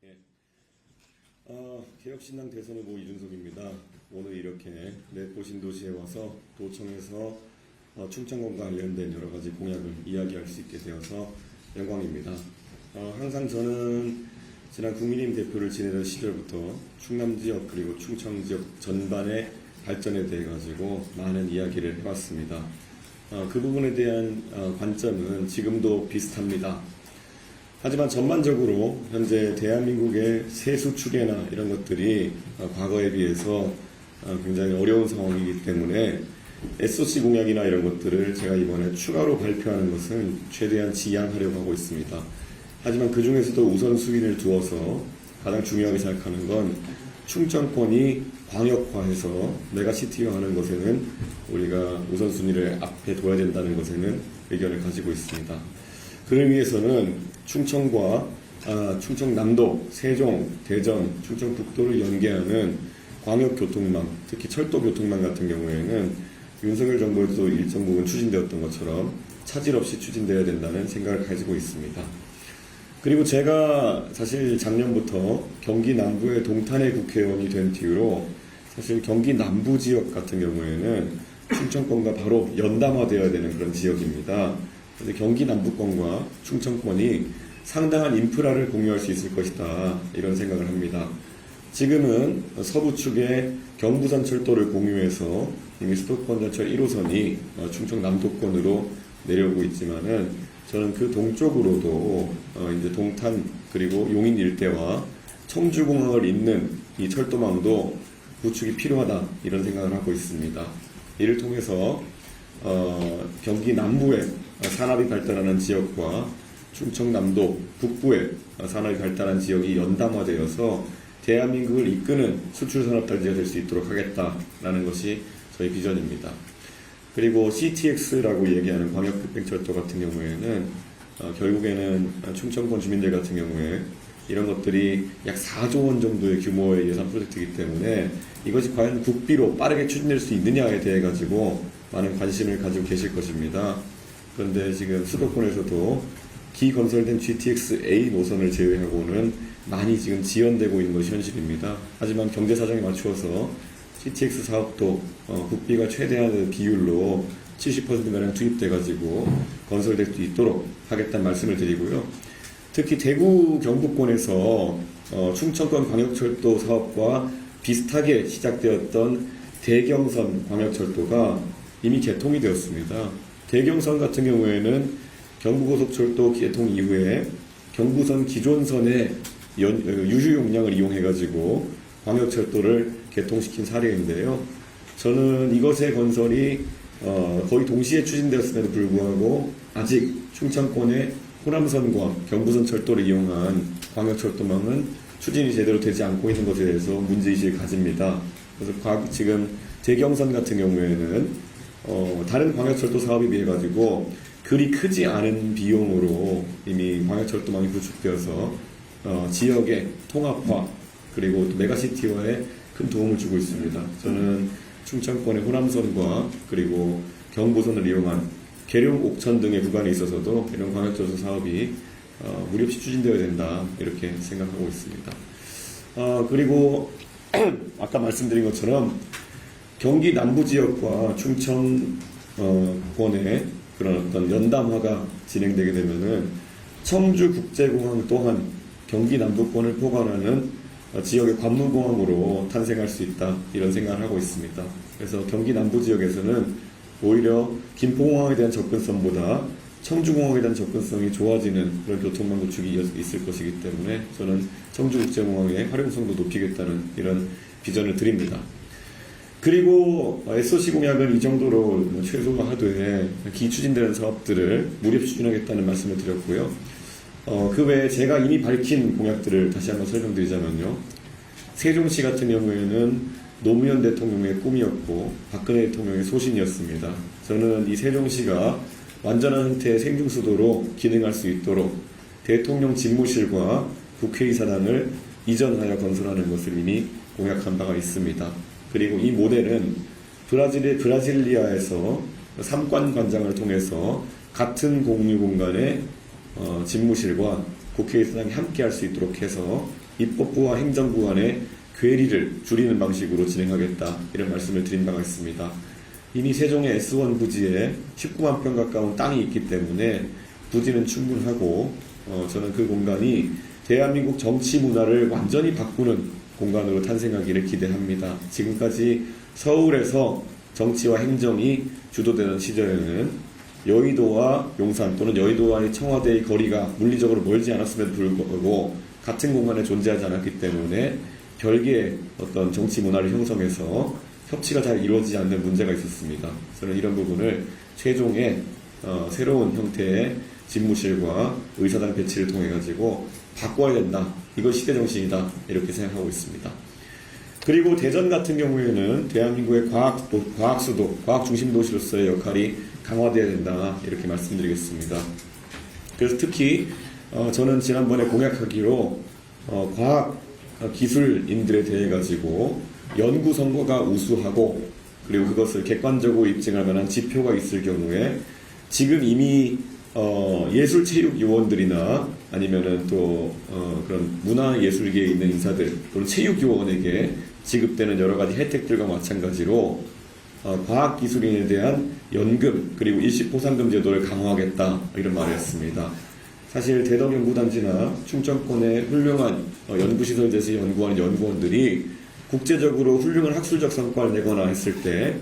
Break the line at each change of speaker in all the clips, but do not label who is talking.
예. 개혁신당 대선 후보 이준석입니다. 오늘 이렇게 내포신도시에 와서 도청에서 충청권과 관련된 여러 가지 공약을 이야기할 수 있게 되어서 영광입니다. 항상 저는 지난 국민의힘 대표를 지내던 시절부터 충남 지역 그리고 충청 지역 전반의 발전에 대해 가지고 많은 이야기를 해왔습니다. 그 부분에 대한 관점은 지금도 비슷합니다. 하지만 전반적으로 현재 대한민국의 세수 추계나 이런 것들이 과거에 비해서 굉장히 어려운 상황이기 때문에 SOC 공약이나 이런 것들을 제가 이번에 추가로 발표하는 것은 최대한 지양하려고 하고 있습니다. 하지만 그 중에서도 우선순위를 두어서 가장 중요하게 생각하는 건 충청권이 광역화해서 메가시티화하는 것에는 우리가 우선순위를 앞에 둬야 된다는 것에는 의견을 가지고 있습니다. 그를 위해서는 충청남도, 세종, 대전, 충청북도를 연계하는 광역교통망, 특히 철도교통망 같은 경우에는 윤석열 정부에도 일정 부분 추진되었던 것처럼 차질 없이 추진되어야 된다는 생각을 가지고 있습니다. 그리고 제가 사실 작년부터 경기 남부의 동탄의 국회의원이 된 뒤로 사실 경기 남부 지역 같은 경우에는 충청권과 바로 연담화되어야 되는 그런 지역입니다. 그런데 경기 남부권과 충청권이 상당한 인프라를 공유할 수 있을 것이다, 이런 생각을 합니다. 지금은 서부 축에 경부선 철도를 공유해서 이미 수도권 전철 1호선이 충청 남도권으로 내려오고 있지만은 저는 그 동쪽으로도 이제 동탄 그리고 용인 일대와 청주공항을 잇는 이 철도망도 구축이 필요하다, 이런 생각을 하고 있습니다. 이를 통해서 경기 남부에 산업이 발달하는 지역과 충청남도 북부에 산업이 발달한 지역이 연담화되어서 대한민국을 이끄는 수출산업단지가 될 수 있도록 하겠다라는 것이 저희 비전입니다. 그리고 CTX라고 얘기하는 광역급행철도 같은 경우에는 결국에는 충청권 주민들 같은 경우에 이런 것들이 약 4조 원 정도의 규모의 예산 프로젝트이기 때문에 이것이 과연 국비로 빠르게 추진될 수 있느냐에 대해 가지고 많은 관심을 가지고 계실 것입니다. 그런데 지금 수도권에서도 기건설된 GTX-A 노선을 제외하고는 많이 지금 지연되고 있는 것이 현실입니다. 하지만 경제 사정에 맞추어서 GTX 사업도 국비가 최대한 비율로 70%가량 투입돼가지고 건설될 수 있도록 하겠다는 말씀을 드리고요. 특히 대구 경북권에서 충청권 광역철도 사업과 비슷하게 시작되었던 대경선 광역철도가 이미 개통이 되었습니다. 대경선 같은 경우에는 경부고속철도 개통 이후에 경부선 기존선의 유휴 용량을 이용해가지고 광역철도를 개통시킨 사례인데요. 저는 이것의 건설이 거의 동시에 추진되었음에도 불구하고 아직 충청권의 호남선과 경부선 철도를 이용한 광역철도망은 추진이 제대로 되지 않고 있는 것에 대해서 문제의식을 가집니다. 그래서 지금 대경선 같은 경우에는 다른 광역철도 사업에 비해 가지고 그리 크지 않은 비용으로 이미 광역철도망이 구축되어서 지역의 통합화 그리고 또 메가시티화에 큰 도움을 주고 있습니다. 저는 충청권의 호남선과 그리고 경부선을 이용한 계룡, 옥천 등의 구간에 있어서도 이런 광역철도 사업이 무리 없이 추진되어야 된다, 이렇게 생각하고 있습니다. 그리고 아까 말씀드린 것처럼 경기 남부 지역과 충청권의 그런 어떤 연담화가 진행되게 되면은 청주국제공항 또한 경기 남부권을 포괄하는 지역의 관문공항으로 탄생할 수 있다, 이런 생각을 하고 있습니다. 그래서 경기 남부 지역에서는 오히려 김포공항에 대한 접근성보다 청주공항에 대한 접근성이 좋아지는 그런 교통망 구축이 있을 것이기 때문에 저는 청주국제공항의 활용성도 높이겠다는 이런 비전을 드립니다. 그리고 SOC 공약은 이 정도로 최소화하되 기추진되는 사업들을 무리 없이 추진하겠다는 말씀을 드렸고요. 그 외에 제가 이미 밝힌 공약들을 다시 한번 설명드리자면요. 세종시 같은 경우에는 노무현 대통령의 꿈이었고 박근혜 대통령의 소신이었습니다. 저는 이 세종시가 완전한 형태의 생중수도로 기능할 수 있도록 대통령 집무실과 국회의사당을 이전하여 건설하는 것을 이미 공약한 바가 있습니다. 그리고 이 모델은 브라질리아에서 삼관관장을 통해서 같은 공유 공간에 집무실과 국회의사당이 함께할 수 있도록 해서 입법부와 행정부 간의 괴리를 줄이는 방식으로 진행하겠다, 이런 말씀을 드린 바가 있습니다. 이미 세종의 S1 부지에 19만 평 가까운 땅이 있기 때문에 부지는 충분하고, 저는 그 공간이 대한민국 정치 문화를 완전히 바꾸는 공간으로 탄생하기를 기대합니다. 지금까지 서울에서 정치와 행정이 주도되는 시절에는 여의도와 용산 또는 여의도와의 청와대의 거리가 물리적으로 멀지 않았음에도 불구하고 같은 공간에 존재하지 않았기 때문에 별개의 어떤 정치 문화를 형성해서 협치가 잘 이루어지지 않는 문제가 있었습니다. 저는 이런 부분을 최종의 새로운 형태의 집무실과 의사당 배치를 통해 가지고 바꿔야 된다. 이거 시대정신이다. 이렇게 생각하고 있습니다. 그리고 대전 같은 경우에는 대한민국의 과학수도, 과학중심도시로서의 역할이 강화되어야 된다. 이렇게 말씀드리겠습니다. 그래서 특히 저는 지난번에 공약하기로 과학기술인들에 대해 가지고 연구성과가 우수하고 그리고 그것을 객관적으로 입증할 만한 지표가 있을 경우에 지금 이미 예술체육요원들이나 아니면은 또 그런 문화예술계에 있는 인사들 또는 체육요원에게 지급되는 여러 가지 혜택들과 마찬가지로 과학기술인에 대한 연금 그리고 일시보상금 제도를 강화하겠다, 이런 말을 했습니다. 사실 대덕연구단지나 충청권의 훌륭한 연구시설에서 연구하는 연구원들이 국제적으로 훌륭한 학술적 성과를 내거나 했을 때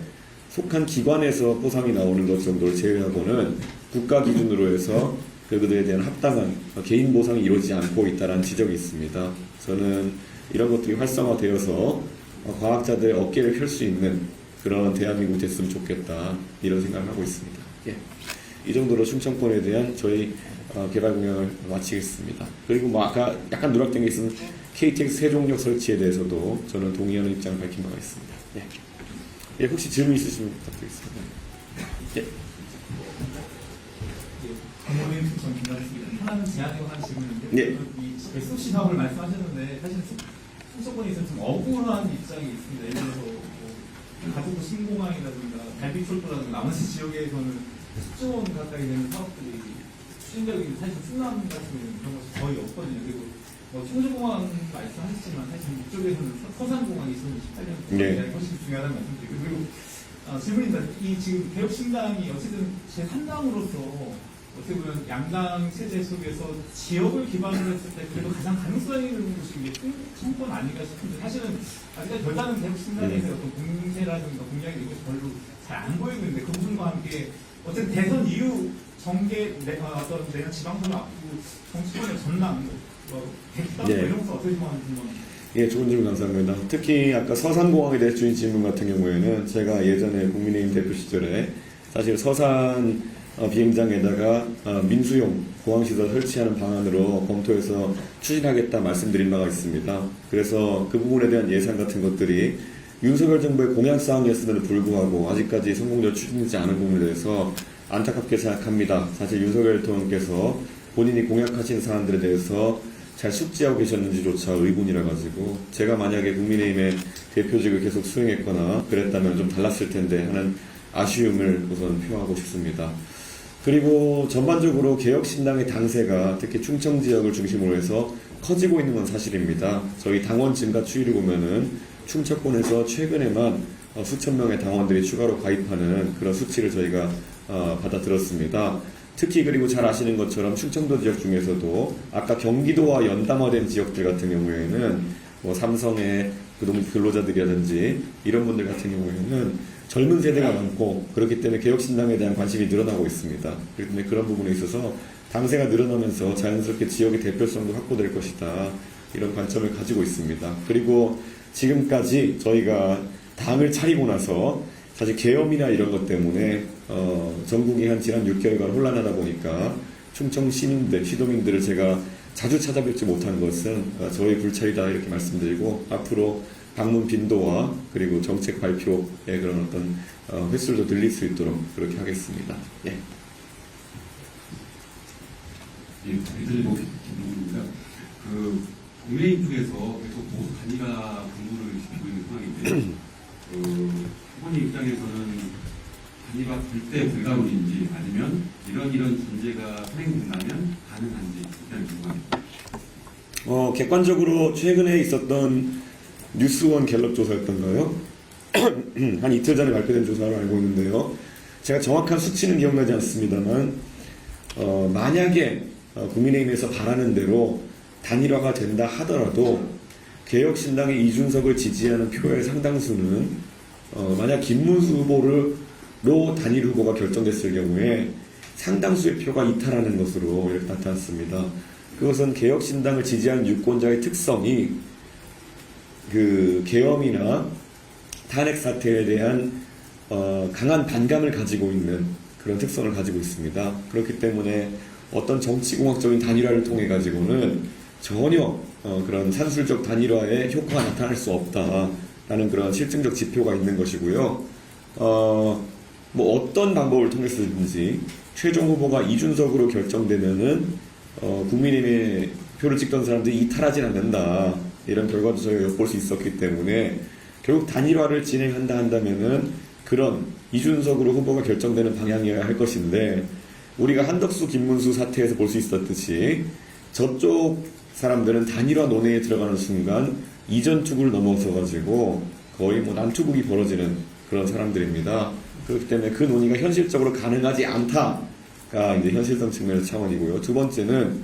속한 기관에서 보상이 나오는 것 정도를 제외하고는 국가 기준으로 해서 그들에 대한 합당한 개인 보상이 이루어지지 않고 있다는 지적이 있습니다. 저는 이런 것들이 활성화되어서 과학자들의 어깨를 펼 수 있는 그런 대한민국 됐으면 좋겠다, 이런 생각을 하고 있습니다. 예. 이 정도로 충청권에 대한 저희 개발 공약을 마치겠습니다. 그리고 뭐 아까 약간 누락된 게 있으면 KTX 세종역 설치에 대해서도 저는 동의하는 입장을 밝힌 바가 있습니다. 예. 예, 혹시 질문 있으시면 부탁드리겠습니다. 예.
부모님 추천 김나였습니다. 하나는 제안에 관한 질문인데,
예.
이 SOC 사업을 말씀하셨는데 사실 충청권에 있어서 좀 억울한 입장이 있습니다. 예를 들어서 뭐 가족부 신공항이라든가 달빛철도라든가 나머지 지역에서는 10조 원 가까이 되는 사업들이 추진력이 사실 충남 같은 그런 것이 거의 없거든요. 그리고 뭐 청주공항 말씀하셨지만 사실 이쪽에서는 서산공항이 있었는 18년
네.
훨씬 중요하다는 말씀드리고, 그리고 질문입니다. 이 지금 개혁신당이 어쨌든 제3당으로서 어떻게 보면 양당 체제 속에서 지역을 기반으로 했을 때 그래도 가장 가능성이 있는 곳이 이게 청권 아닌가 싶은데, 사실은 아직까지 별다른 개혁신당에서 어떤 공세라든가 공약이 이게 별로 잘 안 보이는데, 그 부분과 함께 어쨌든 대선 이후 정계 어떤 내년 지방선거 앞두고 정치권의 전망, 대기감 이런 것을 어떻게 생각하는지 궁금합니다.
예, 좋은 질문 감사합니다. 특히 아까 서산공항에 대해 주신 질문 같은 경우에는 제가 예전에 국민의힘 대표 시절에 사실 서산 비행장에다가 민수용 공항시설 설치하는 방안으로 검토해서 추진하겠다 말씀드린 바가 있습니다. 그래서 그 부분에 대한 예산 같은 것들이 윤석열 정부의 공약사항이었음에도 불구하고 아직까지 성공적으로 추진되지 않은 부분에 대해서 안타깝게 생각합니다. 사실 윤석열 대통령께서 본인이 공약하신 사안들에 대해서 잘 숙지하고 계셨는지조차 의문이라 가지고 제가 만약에 국민의힘의 대표직을 계속 수행했거나 그랬다면 좀 달랐을 텐데 하는 아쉬움을 우선 표하고 싶습니다. 그리고 전반적으로 개혁신당의 당세가 특히 충청 지역을 중심으로 해서 커지고 있는 건 사실입니다. 저희 당원 증가 추이를 보면은 충청권에서 최근에만 수천 명의 당원들이 추가로 가입하는 그런 수치를 저희가 받아들었습니다. 특히 그리고 잘 아시는 것처럼 충청도 지역 중에서도 아까 경기도와 연담화된 지역들 같은 경우에는 뭐 삼성의 근로자들이라든지 이런 분들 같은 경우에는 젊은 세대가 많고 그렇기 때문에 개혁신당에 대한 관심이 늘어나고 있습니다. 그렇기 때문에 그런 부분에 있어서 당세가 늘어나면서 자연스럽게 지역의 대표성도 확보될 것이다, 이런 관점을 가지고 있습니다. 그리고 지금까지 저희가 당을 차리고 나서 사실 계엄이나 이런 것 때문에 전국이 한 지난 6개월간 혼란하다 보니까 충청 시민들, 시도민들을 제가 자주 찾아뵙지 못한 것은 저희 불찰이다, 이렇게 말씀드리고 앞으로 방문 빈도와 그리고 정책 발표의 그런 어떤 횟수도 늘릴 수 있도록 그렇게 하겠습니다. 예.
예, 대전의 김동훈입니다. 국민의힘 쪽에서 계속 보수 단일화 공부를 시키고 있는 상황인데, 후보님 입장에서는 단일화 절대 불가능인지 아니면 이런 전제가 선행된다면 가능한지 일단 궁금합니다.
객관적으로 최근에 있었던 뉴스원 갤럽 조사였던가요? 한 이틀 전에 발표된 조사로 알고 있는데요. 제가 정확한 수치는 기억나지 않습니다만, 만약에 국민의힘에서 바라는 대로 단일화가 된다 하더라도 개혁신당의 이준석을 지지하는 표의 상당수는 만약 김문수 후보로 단일 후보가 결정됐을 경우에 상당수의 표가 이탈하는 것으로 이렇게 나타났습니다. 그것은 개혁신당을 지지하는 유권자의 특성이 그 계엄이나 탄핵 사태에 대한 강한 반감을 가지고 있는 그런 특성을 가지고 있습니다. 그렇기 때문에 어떤 정치공학적인 단일화를 통해 가지고는 전혀 그런 산술적 단일화의 효과가 나타날 수 없다라는 그런 실증적 지표가 있는 것이고요. 뭐 어떤 방법을 통해서든지 최종 후보가 이준석으로 결정되면은 국민의힘에 표를 찍던 사람들이 이탈하진 않는다, 이런 결과도 저희가 엿볼 수 있었기 때문에 결국 단일화를 진행한다 한다면은 그런 이준석으로 후보가 결정되는 방향이어야 할 것인데, 우리가 한덕수 김문수 사태에서 볼 수 있었듯이 저쪽 사람들은 단일화 논의에 들어가는 순간 이전 투구를 넘어서 가지고 거의 뭐 난투극이 벌어지는 그런 사람들입니다. 그렇기 때문에 그 논의가 현실적으로 가능하지 않다가 이제 현실성 측면의 차원이고요. 두 번째는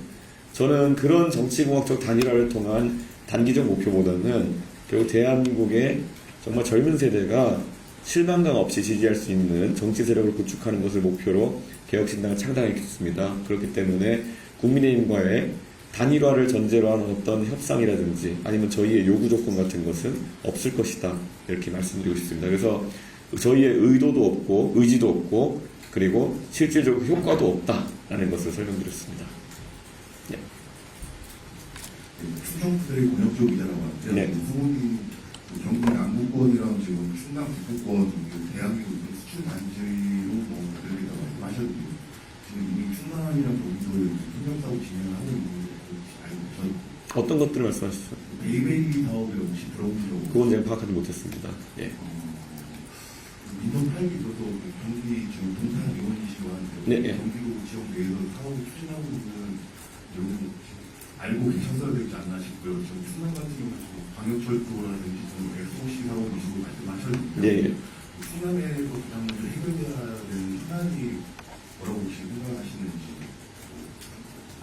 저는 그런 정치공학적 단일화를 통한 단기적 목표보다는 결국 대한민국의 정말 젊은 세대가 실망감 없이 지지할 수 있는 정치 세력을 구축하는 것을 목표로 개혁신당을 창당했습니다. 그렇기 때문에 국민의힘과의 단일화를 전제로 하는 어떤 협상이라든지 아니면 저희의 요구 조건 같은 것은 없을 것이다, 이렇게 말씀드리고 싶습니다. 그래서 저희의 의도도 없고 의지도 없고 그리고 실질적으로 효과도 없다라는 것을 설명드렸습니다. 네.
추정들의 권역적 이자라고 하는데,
네.
후보님 정부의 남부권이랑 지금 충남 북부권 대한민국 수출 단지로 뭐 그렇게 말씀하셨는데, 지금 이미 충남이랑 경기도에 협력사업 진행하고 있는 거 알고 계셨나요?
어떤 것들을 말씀하시죠?
베이베이 사업에 혹시 들어본 적 없나요?
그건 제가 파악하지 못했습니다. 예.
민원 8기도도 경기 지금 동탄 의원이시고
네,
한데,
네.
경기도 지역 내에서 사업을 추진하고 있는 여러분 알고 계셨어야 되지 않나 싶고요. 지금 충남 같은 경우는 광역철도라든지 좀 SOC 사업이시고 말씀하셨는데,
예.
충남에서 가장 먼저 해결해야 되는 현안이 뭐라고 혹시 생각하시는지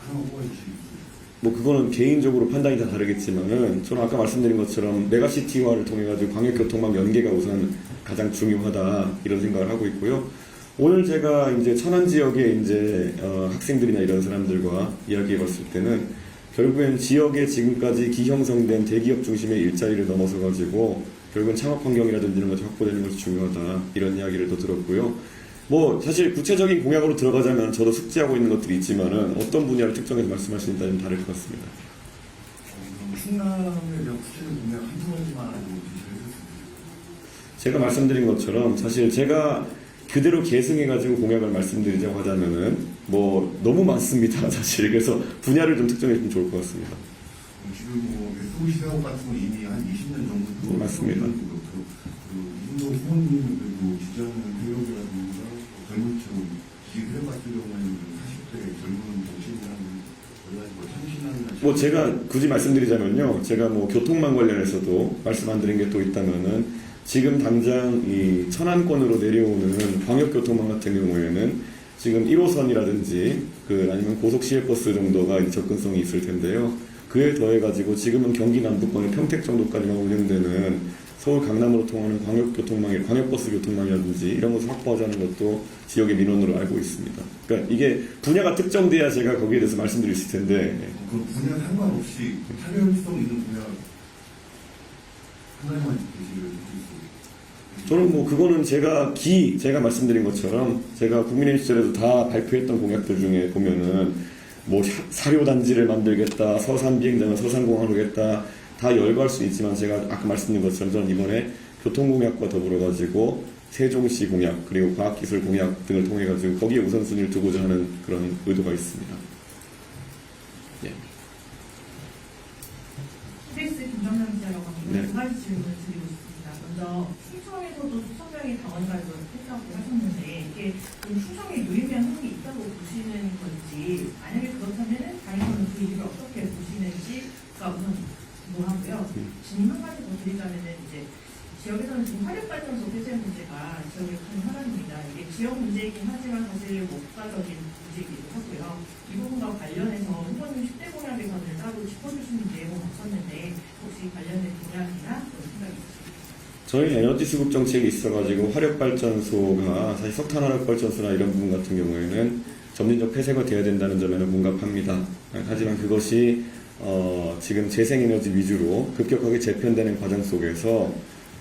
하나 뽑아주시겠어요?
뭐 그거는 개인적으로 판단이 다 다르겠지만은 저는 아까 말씀드린 것처럼 메가시티화를 통해 가지고 광역교통망 연계가 우선 가장 중요하다, 이런 생각을 하고 있고요. 오늘 제가 이제 천안 지역의 이제 학생들이나 이런 사람들과 이야기해봤을 때는 결국엔 지역에 지금까지 기형성된 대기업 중심의 일자리를 넘어서 가지고 결국은 창업 환경이라든지 이런 것이 확보되는 것이 중요하다, 이런 이야기를 또 들었고요. 뭐 사실 구체적인 공약으로 들어가자면 저도 숙지하고 있는 것들이 있지만은 어떤 분야를 특정해서 말씀하시는지 좀 다를 것 같습니다.
그럼 충남에 대한 구체적인 공약 한두 가지만 제시해주셨습니다.
제가 말씀드린 것처럼 사실 제가 그대로 계승해가지고 공약을 말씀드리자고 하자면은 뭐 너무 많습니다, 사실. 그래서 분야를 좀 특정해주면 좋을 것 같습니다.
지금 뭐 SOC 사업 같은 건 이미 한 20년 정도
맞습니다.
이준석 후보님을 그리고 지지하는 세력이라든가 젊은 층 지지세 같은 경우에는 40대 젊은 정치인이라는 참신한
뭐 제가 굳이 말씀드리자면요, 제가 뭐 교통망 관련해서도 말씀 안 드린 게 또 있다면은 지금 당장 이 천안권으로 내려오는 광역교통망 같은 경우에는 지금 1호선이라든지 아니면 고속 시외버스 정도가 이제 접근성이 있을 텐데요. 그에 더해가지고 지금은 경기 남부권의 평택 정도까지만 운영되는 서울 강남으로 통하는 광역버스 교통망이라든지 이런 것을 확보하자는 것도 지역의 민원으로 알고 있습니다. 그러니까 이게 분야가 특정돼야 제가 거기에 대해서 말씀드릴 수 있을 텐데.
그 분야 상관없이 타결성 있는 분야 하나만 제시를 해주세요.
저는 뭐 그거는 제가 말씀드린 것처럼 제가 국민의힘 시절에도 다 발표했던 공약들 중에 보면은 뭐 사료단지를 만들겠다, 서산 비행장을 서산공항으로 하겠다, 다 열거할 수 있지만 제가 아까 말씀드린 것처럼 저는 이번에 교통공약과 더불어 가지고 세종시 공약 그리고 과학기술 공약 등을 통해 가지고 거기에 우선순위를 두고자 하는 그런 의도가 있습니다. 예.
KBS 김정남 기자라고 합니다.
네.
두 가지 질문을 드리고 싶습니다. 먼저 충청에서도 수성장이 당원가를 했다고 하셨는데 이게 좀 충청에 유의미한 흐름이 있다고 보시는 건지 만약에 그렇다면 당에서는 그 이유를 어떻게 보시는지가 우선 궁금하고요. 질문 한 가지 더 드리자면은 이제 지역에서는 지금 화력발전소 폐쇄 문제가 지역의 큰 현안입니다. 이게 지역 문제이긴 하지만 사실 목가적인 문제이기도 하고요. 이 부분과 관련해서 후보님 10대 공약에서는 따로 짚어주시는 내용은 없었는데 혹시 관련된 공약이나 그런 생각이 있으십니까?
저희 에너지 수급 정책이 있어가지고 화력발전소가 사실 석탄 화력발전소나 이런 부분 같은 경우에는 점진적 폐쇄가 돼야 된다는 점에는 공감합니다. 하지만 그것이 지금 재생에너지 위주로 급격하게 재편되는 과정 속에서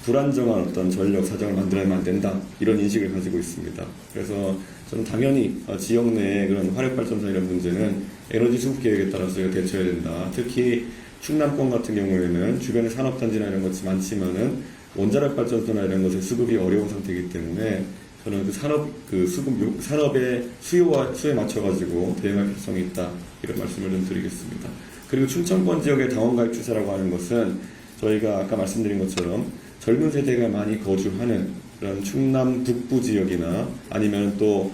불안정한 어떤 전력 사정을 만들어야만 안 된다 이런 인식을 가지고 있습니다. 그래서 저는 당연히 지역 내의 그런 화력발전소 이런 문제는 에너지 수급 계획에 따라서 저희가 대처해야 된다. 특히 충남권 같은 경우에는 주변에 산업단지나 이런 것이 많지만은 원자력 발전소나 이런 것의 수급이 어려운 상태이기 때문에 저는 산업의 수요에 맞춰가지고 대응할 필요성이 있다 이런 말씀을 좀 드리겠습니다. 그리고 충청권 지역의 당원가입 추세라고 하는 것은 저희가 아까 말씀드린 것처럼 젊은 세대가 많이 거주하는 그런 충남 북부 지역이나 아니면 또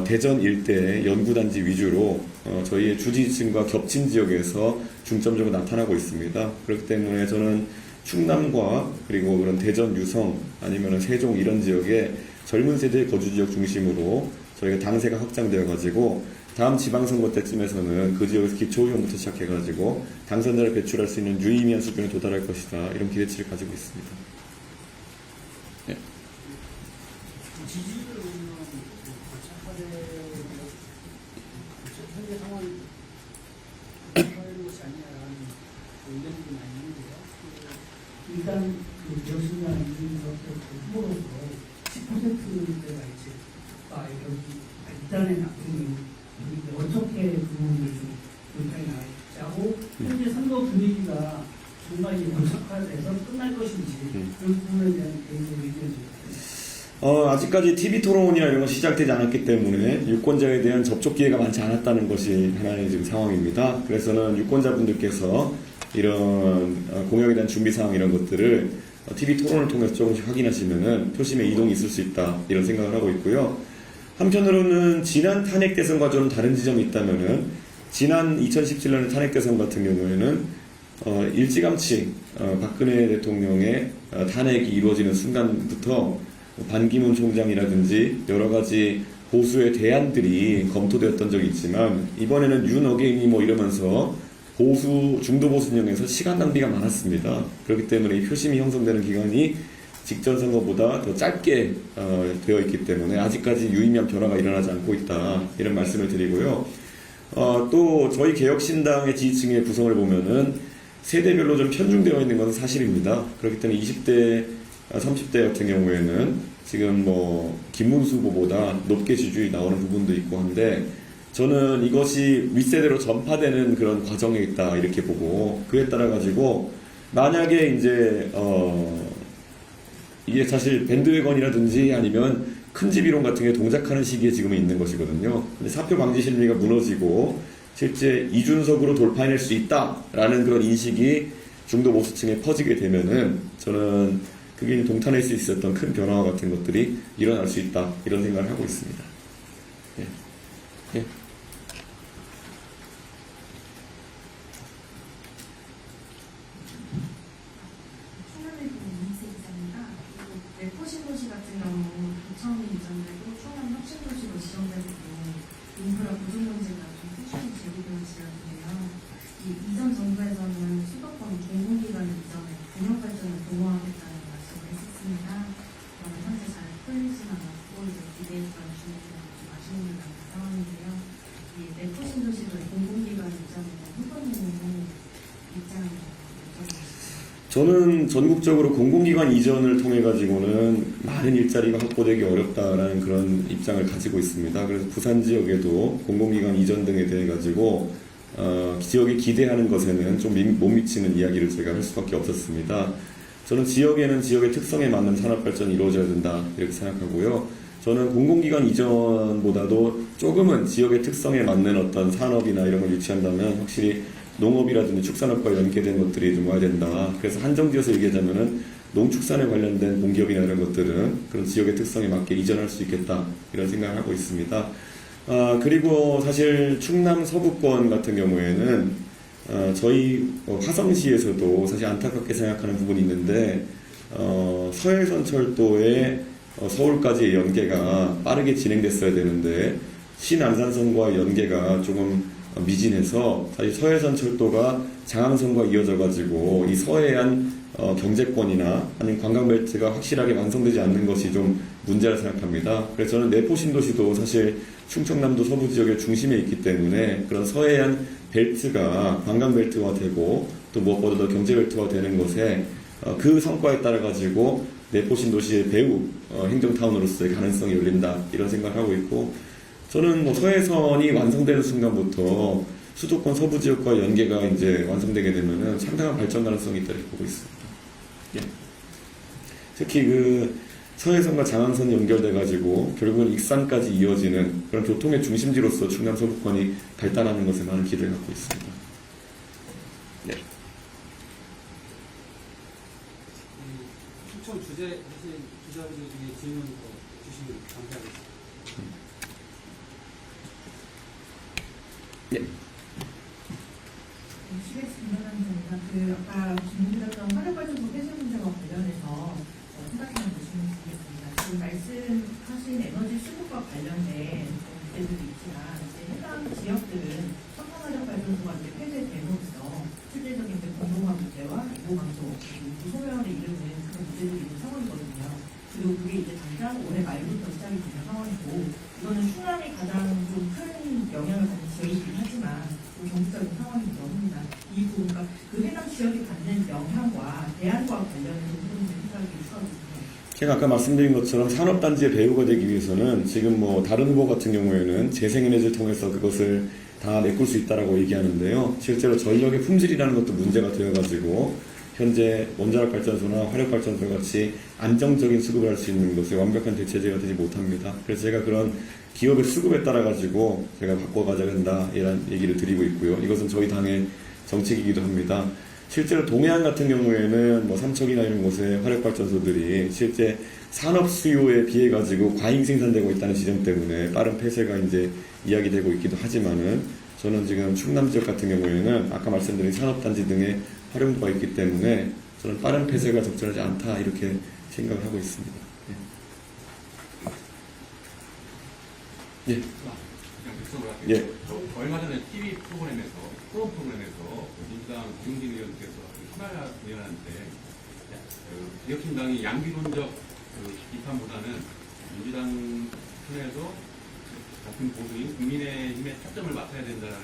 대전 일대의 연구단지 위주로 저희의 주지층과 겹친 지역에서 중점적으로 나타나고 있습니다. 그렇기 때문에 저는 충남과 그리고 그런 대전, 유성 아니면 세종 이런 지역의 젊은 세대의 거주 지역 중심으로 저희가 당세가 확장되어 가지고 다음 지방선거 때쯤에서는 그 지역에서 기초의원부터 시작해 가지고 당선자를 배출할 수 있는 유의미한 수준에 도달할 것이다 이런 기대치를 가지고 있습니다. 네.
지지율을 보면 고착화된 현재 상황이 고착화되는 것이 아니냐라는 의견들이 많이 있는데요. 일단 그 여신이나 이민석의 후보로서 10%대가 이제 일단의 나쁜 어떻게 그 부분을 좀 논평이 나가고 현재 선거 분위기가 정말 고착화돼서 끝날 것인지 그 부분에 대한 개인적인 의견이
아직까지 TV 토론이나 이런 거 시작되지 않았기 때문에 유권자에 대한 접촉 기회가 많지 않았다는 것이 하나의 지금 상황입니다. 그래서는 유권자분들께서 이런 공약에 대한 준비 사항 이런 것들을 TV 토론을 통해서 조금씩 확인하시면은 표심의 이동이 있을 수 있다 이런 생각을 하고 있고요. 한편으로는 지난 탄핵 대선과 좀 다른 지점이 있다면은 지난 2017년 탄핵 대선 같은 경우에는 일찌감치 박근혜 대통령의 탄핵이 이루어지는 순간부터 반기문 총장이라든지 여러 가지 보수의 대안들이 검토되었던 적이 있지만 이번에는 윤 어게인이 뭐 이러면서 중도 보수 진영에서 시간 낭비가 많았습니다. 그렇기 때문에 이 표심이 형성되는 기간이 직전 선거보다 더 짧게 되어 있기 때문에 아직까지 유의미한 변화가 일어나지 않고 있다 이런 말씀을 드리고요. 또 저희 개혁신당의 지지층의 구성을 보면은 세대별로 좀 편중되어 있는 것은 사실입니다. 그렇기 때문에 20대, 30대 같은 경우에는 지금 뭐 김문수 후보보다 높게 지지율이 나오는 부분도 있고 한데 저는 이것이 윗세대로 전파되는 그런 과정에 있다 이렇게 보고 그에 따라 가지고 만약에 이제 이게 사실 밴드웨건이라든지 아니면 큰 집 이론 같은 게 동작하는 시기에 지금 있는 것이거든요. 근데 사표 방지 심리가 무너지고 실제 이준석으로 돌파해낼 수 있다라는 그런 인식이 중도 보수층에 퍼지게 되면은 저는 그게 동탄할 수 있었던 큰 변화와 같은 것들이 일어날 수 있다 이런 생각을 하고 있습니다. 예. 예.
내포신도시 같은 경우 도청이 이전되고 충남 혁신도시로 지정되고 인프라 보존 문제가 좀 꾸준히 제기되는 지역인데요. 이전 정부에서는 수도권 공공기관 이전에 공영 발전을 도모하겠다는 말씀을 했었습니다. 그러면 현재 잘 풀리지는 않았고 이제 기대했던 주민들은 좀 아쉬움이 남는 상황인데요. 이 내포신도시로 공공기관 이전에 대한 후보님의 입장을 여쭤보겠습니다.
저는 전국적으로 공공기관 이전을 통해 가지고는 많은 일자리가 확보되기 어렵다라는 그런 입장을 가지고 있습니다. 그래서 부산 지역에도 공공기관 이전 등에 대해 가지고 지역이 기대하는 것에는 좀 못 미치는 이야기를 제가 할 수밖에 없었습니다. 저는 지역에는 지역의 특성에 맞는 산업 발전이 이루어져야 된다 이렇게 생각하고요. 저는 공공기관 이전보다도 조금은 지역의 특성에 맞는 어떤 산업이나 이런 걸 유치한다면 확실히 농업이라든지 축산업과 연계된 것들이 좀 와야 된다. 그래서 한정지어서 얘기하자면은 농축산에 관련된 공기업이나 이런 것들은 그런 지역의 특성에 맞게 이전할 수 있겠다. 이런 생각을 하고 있습니다. 그리고 사실 충남 서부권 같은 경우에는 저희 화성시에서도 사실 안타깝게 생각하는 부분이 있는데 서해선철도의 서울까지의 연계가 빠르게 진행됐어야 되는데 신안산선과 연계가 조금 미진해서 사실 서해선철도가 장항선과 이어져 가지고 이 서해안 경제권이나 아니면 관광벨트가 확실하게 완성되지 않는 것이 좀 문제라 생각합니다. 그래서 저는 내포신도시도 사실 충청남도 서부 지역의 중심에 있기 때문에 그런 서해안 벨트가 관광벨트화 되고 또 무엇보다 더 경제벨트화 되는 것에 그 성과에 따라 가지고 내포신도시의 배후 행정타운으로서의 가능성이 열린다 이런 생각을 하고 있고 저는 뭐 서해선이 완성되는 순간부터 수도권 서부 지역과 연계가 이제 완성되게 되면은 상당한 발전 가능성이 있다 이렇게 보고 있습니다. 예. 특히 그 서해선과 장항선이 연결돼가지고 결국은 익산까지 이어지는 그런 교통의 중심지로서 충남 서부권이 발달하는 것에 많은 기대를 갖고 있습니다. 예.
추천 주제 하신 기자분들 중에 질문 주시면 감사하겠습니다.
예.
CBS 김연아입니다. 아까 질문드렸던 화력발전소 폐쇄 문제와 관련해서 생각하는 말씀을 드리겠습니다. 지금 말씀하신 에너지 수급과 관련된 문제들이 있지만 해당 지역들은 석탄화력발전소가 폐쇄됨으로써 실질적인 공동화 문제와 이동강도 소멸에 이르는 그런 문제들이 있는 상황이거든요. 그리고 그게 이제 당장 올해 말부터 시작이 되는 상황이고 이거는 충남이 가장 좀 큰 영향을 받는 지역이긴 하지만 경제적인 상황이기도 합니다. 이 부분, 그러니까 그 해당 지역이 받는 영향과 대안과 관련해서 좀 생각이 있어요.
제가 아까 말씀드린 것처럼 산업단지의 배후가 되기 위해서는 지금 뭐 다른 후보 같은 경우에는 재생에너지를 통해서 그것을 다 메꿀 수 있다라고 얘기하는데요. 실제로 전력의 품질이라는 것도 문제가 되어가지고 현재 원자력 발전소나 화력 발전소 같이 안정적인 수급을 할 수 있는 것에 완벽한 대체제가 되지 못합니다. 그래서 제가 그런 기업의 수급에 따라 가지고 제가 바꿔가야 된다 이런 얘기를 드리고 있고요. 이것은 저희 당의 정책이기도 합니다. 실제로 동해안 같은 경우에는 뭐 삼척이나 이런 곳에 화력 발전소들이 실제 산업 수요에 비해 가지고 과잉 생산되고 있다는 지점 때문에 빠른 폐쇄가 이제 이야기되고 있기도 하지만은 저는 지금 충남 지역 같은 경우에는 아까 말씀드린 산업단지 등의 활용도가 있기 때문에 저는 빠른 폐쇄가 적절하지 않다 이렇게 생각을 하고 있습니다. 예.
그냥 백성을 할게요.
예.
얼마 전에 TV 프로그램에서 민주당 김용진 의원께서 출마위원한테 개혁신당이 양비론적 비판보다는 민주당 편에서 같은 보수인 국민의힘의 타점을 맡아야 된다는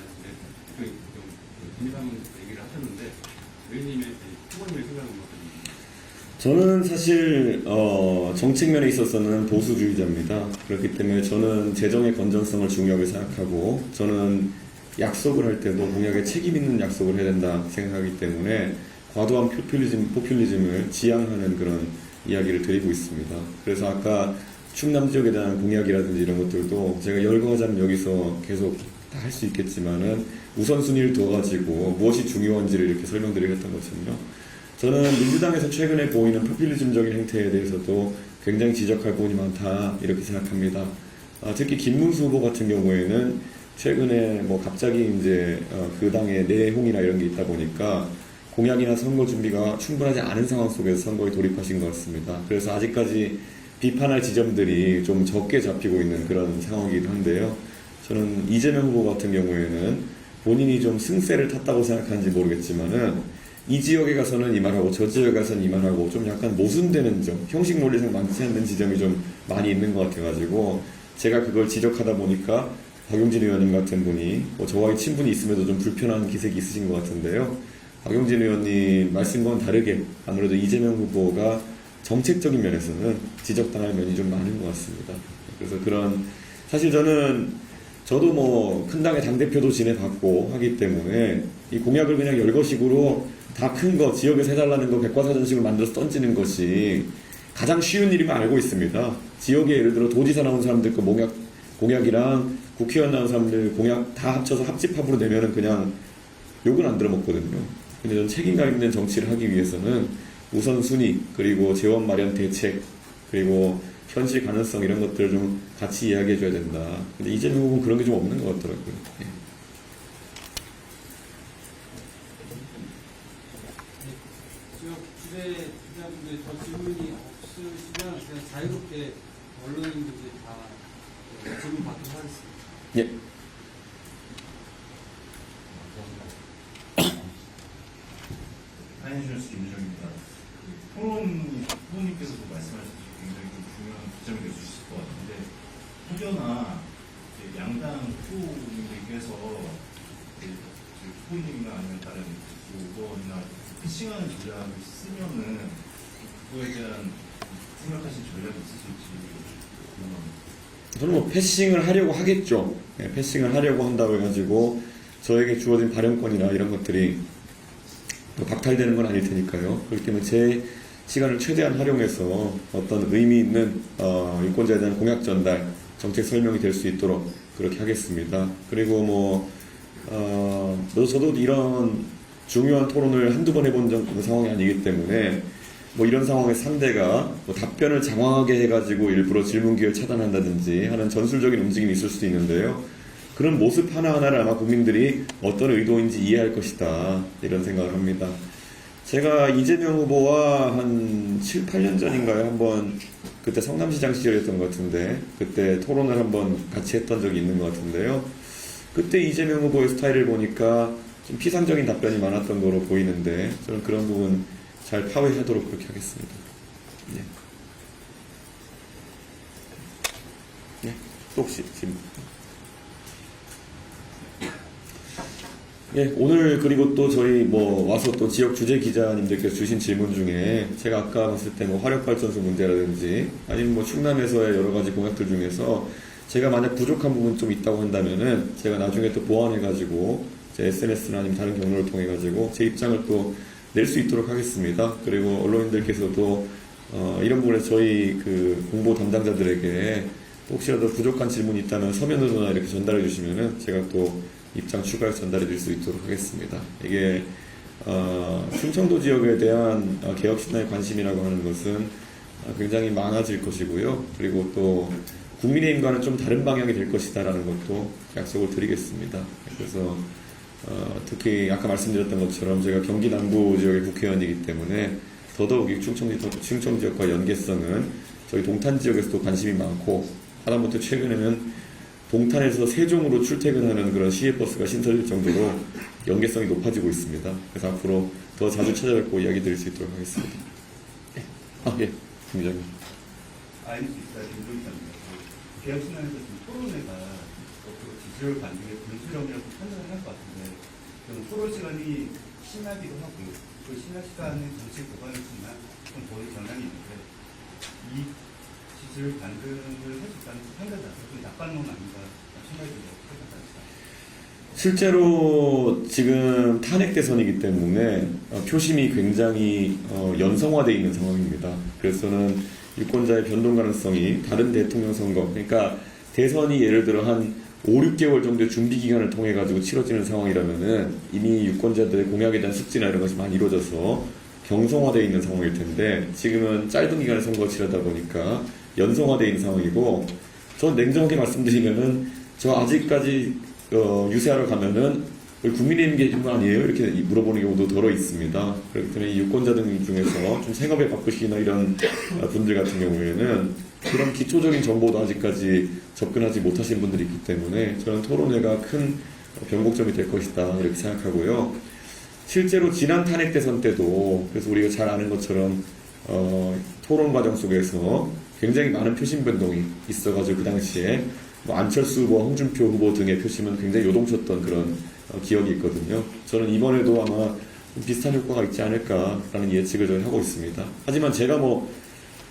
진상은 얘기를 하셨는데 의원님의 후보님의 생각은 어떻습니까?
저는 사실 정책면에 있어서는 보수주의자입니다. 그렇기 때문에 저는 재정의 건전성을 중요하게 생각하고 저는 약속을 할 때도 공약에 책임 있는 약속을 해야 된다 생각하기 때문에 과도한 포퓰리즘을 지향하는 그런 이야기를 드리고 있습니다. 그래서 아까 충남 지역에 대한 공약이라든지 이런 것들도 제가 열거하자면 여기서 계속 다 할 수 있겠지만은 우선순위를 둬가지고 무엇이 중요한지를 이렇게 설명드리고 했던 것은요. 저는 민주당에서 최근에 보이는 포퓰리즘적인 행태에 대해서도 굉장히 지적할 부분이 많다 이렇게 생각합니다. 특히 김문수 후보 같은 경우에는 최근에 뭐 갑자기 이제 그 당의 내홍이나 이런 게 있다 보니까 공약이나 선거 준비가 충분하지 않은 상황 속에서 선거에 돌입하신 것 같습니다. 그래서 아직까지 비판할 지점들이 좀 적게 잡히고 있는 그런 상황이기도 한데요. 저는 이재명 후보 같은 경우에는 본인이 좀 승세를 탔다고 생각하는지 모르겠지만은 이 지역에 가서는 이 말하고 저 지역에 가서는 이 말하고 좀 약간 모순되는 점, 형식 논리상 많지 않는 지점이 좀 많이 있는 것 같아가지고 제가 그걸 지적하다 보니까 박용진 의원님 같은 분이 뭐 저와의 친분이 있음에도 좀 불편한 기색이 있으신 것 같은데요. 박용진 의원님 말씀과는 다르게 아무래도 이재명 후보가 정책적인 면에서는 지적당할 면이 좀 많은 것 같습니다. 그래서 그런 사실 저도 뭐 큰 당의 당대표도 지내봤고 하기 때문에 이 공약을 그냥 열거식으로 다 큰 거 지역에서 해달라는 거 백과사전식으로 만들어서 던지는 것이 가장 쉬운 일이면 알고 있습니다. 지역에 예를 들어 도지사 나온 사람들 그 공약이랑 국회의원 나온 사람들 공약 다 합쳐서 합집합으로 내면은 그냥 욕은 안 들어먹거든요. 근데 저는 책임감 있는 정치를 하기 위해서는 우선순위, 그리고 재원 마련 대책, 그리고 현실 가능성 이런 것들을 좀 같이 이야기해줘야 된다. 근데 이재명 후보는 그런 게 좀 없는 것 같더라고요. 예.
지금 주제 기자분들 더 질문이 없으시면 그냥 자유롭게 언론인들이 다 질문 받도록 하겠습니다.
예.
한인주스 김유정입니다. 토론이 후보님께서도 말씀하셨듯이 굉장히 좀 중요한 기점이 될 수 있을 것 같은데 혹여나 이제 양당 후보님들께서 후보님이나 아니면 다른 후보나 피싱하는 전략을 쓰면은 그거에 대한 생각하신 전략이 있으실지 궁금합니다.
저는 뭐 패싱을 하려고 하겠죠. 예, 패싱을 하려고 한다고 해가지고 저에게 주어진 발언권이나 이런 것들이 또 박탈되는 건 아닐 테니까요. 그렇기 때문에 제 시간을 최대한 활용해서 어떤 의미 있는 유권자에 대한 공약 전달, 정책 설명이 될 수 있도록 그렇게 하겠습니다. 그리고 저도 이런 중요한 토론을 한두 번 해본 상황이 아니기 때문에 뭐 이런 상황에 상대가 뭐 답변을 장황하게 해가지고 일부러 질문 기회를 차단한다든지 하는 전술적인 움직임이 있을 수도 있는데요. 그런 모습 하나하나를 아마 국민들이 어떤 의도인지 이해할 것이다. 이런 생각을 합니다. 제가 이재명 후보와 한 7, 8년 전인가요? 한번 그때 성남시장 시절이었던 것 같은데 그때 토론을 한번 같이 했던 적이 있는 것 같은데요. 그때 이재명 후보의 스타일을 보니까 좀 피상적인 답변이 많았던 거로 보이는데 저는 그런 부분 잘 파괴하도록 그렇게 하겠습니다. 예. 또 혹시 질문? 예, 오늘 그리고 또 저희 와서 또 지역 주재 기자님들께서 주신 질문 중에 제가 아까 봤을 때 화력발전소 문제라든지 아니면 충남에서의 여러 가지 공약들 중에서 제가 만약 부족한 부분 좀 있다고 한다면은 제가 나중에 또 보완해가지고 제 SNS나 아니면 다른 경로를 통해가지고 제 입장을 또 낼 수 있도록 하겠습니다. 그리고 언론인들께서도 이런 부분에 저희 그 공보 담당자들에게 혹시라도 부족한 질문이 있다면 서면으로나 이렇게 전달해 주시면은 제가 또 입장 추가해서 전달해 드릴 수 있도록 하겠습니다. 이게 충청도 지역에 대한 개혁신당의 관심이라고 하는 것은 굉장히 많아질 것이고요. 그리고 또 국민의힘과는 좀 다른 방향이 될 것이다라는 것도 약속을 드리겠습니다. 그래서 특히 아까 말씀드렸던 것처럼 제가 경기 남부 지역의 국회의원이기 때문에 더더욱 충청 지역과 연계성은 저희 동탄 지역에서도 관심이 많고 하다못해 최근에는 동탄에서 세종으로 출퇴근하는 그런 시외버스가 신설될 정도로 연계성이 높아지고 있습니다. 그래서 앞으로 더 자주 찾아뵙고 이야기 드릴 수 있도록 하겠습니다. 예, 김기자님.
알수 있다, 김도희입니다. 개혁신당에서 지금 토론회가 앞으로 지지율 반등의 분수령이라고 판단을 할 것 같은데, 좀 토론 시간이 심하기도 하고, 그 심한 시간은 정치 보관이지만 좀 거의 경향이 있는데, 이 지지율 반등을 할 수 있다는 판단 자체가 좀 나쁜 건 아닌가 생각이 들어요.
실제로 지금 탄핵 대선이기 때문에 표심이 굉장히 연성화되어 있는 상황입니다. 그래서 저는 유권자의 변동 가능성이 다른 대통령 선거, 그러니까 대선이 예를 들어 한 5, 6개월 정도의 준비 기간을 통해 가지고 치러지는 상황이라면은 이미 유권자들의 공약에 대한 숙지나 이런 것이 많이 이루어져서 경성화되어 있는 상황일 텐데 지금은 짧은 기간에 선거를 치르다 보니까 연성화되어 있는 상황이고, 저는 냉정하게 말씀드리면은 저 아직까지 유세하러 가면은 국민의힘 계신 거 아니에요? 이렇게 물어보는 경우도 더러 있습니다. 그렇기 때문에 유권자들 중에서 좀 생업에 바쁘시나 이런 분들 같은 경우에는 그런 기초적인 정보도 아직까지 접근하지 못하신 분들이 있기 때문에 저는 토론회가 큰 변곡점이 될 것이다 이렇게 생각하고요. 실제로 지난 탄핵 대선 때도 그래서 우리가 잘 아는 것처럼 토론 과정 속에서 굉장히 많은 표심 변동이 있어가지고 그 당시에 안철수 후보와 홍준표 후보 등의 표심은 굉장히 요동쳤던 그런 기억이 있거든요. 저는 이번에도 아마 비슷한 효과가 있지 않을까라는 예측을 저는 하고 있습니다. 하지만 제가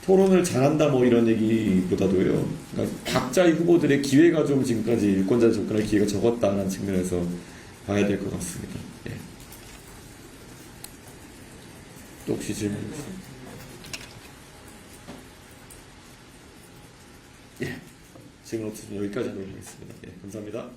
토론을 잘한다 이런 얘기보다도요, 그러니까 각자의 후보들의 기회가 좀 지금까지 유권자 접근할 기회가 적었다는 측면에서 봐야 될 것 같습니다. 예. 또 혹시 질문 있으세요? 예. 지금 여기까지 하도록 하겠습니다. 예, 감사합니다.